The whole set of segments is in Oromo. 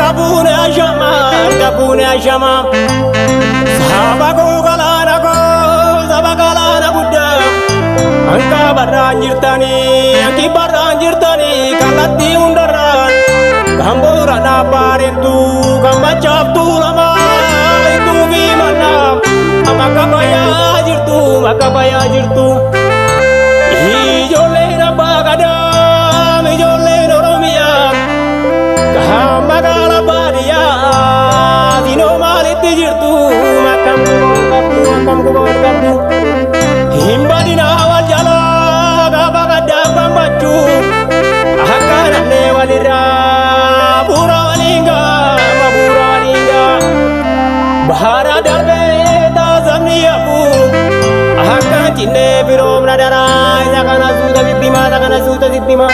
Gabune ashama saba ko galana gudda anka barran jirtani kalatti undaran gambora na parentu gambachaftu lama itu gimana makabaya jirtu ijole na bagadam ijole na romia magala badia dino maliti jirtu makam kabdu himbadina wal jala gabagada bambachu ahakana ne walira pura walinga bahara darbe ta zamniyapu ahakana tinne birom nadara zakana suta dittima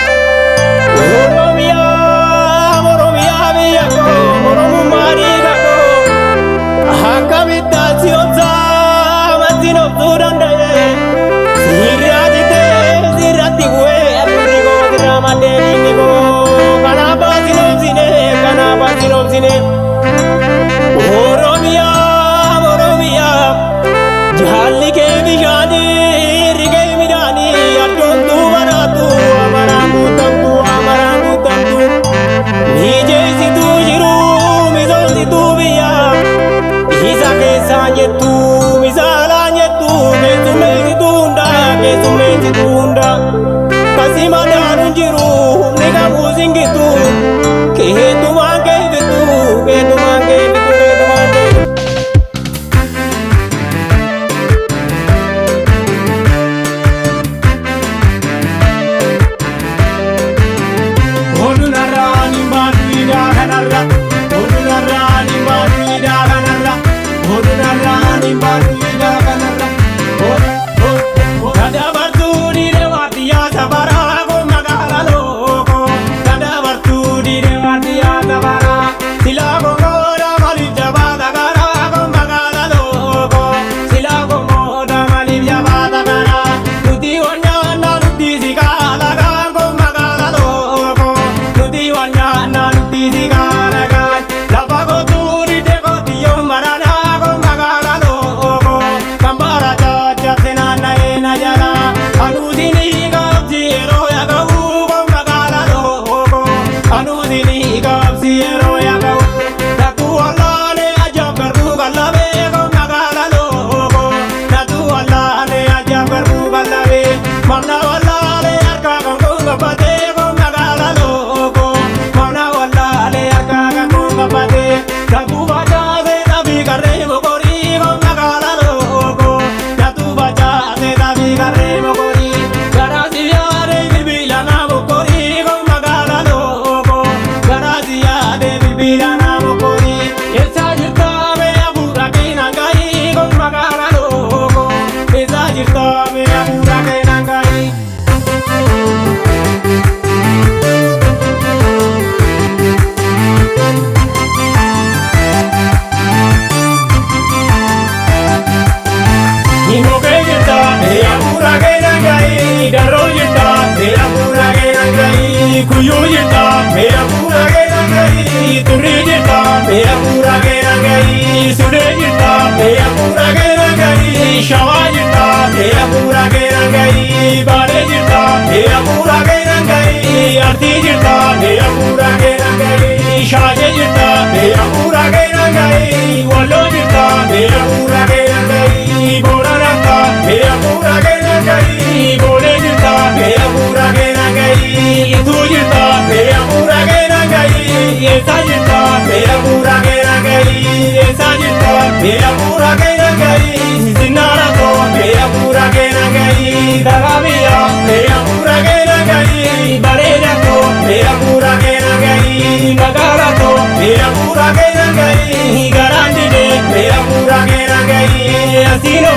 Así no,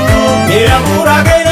mira pura que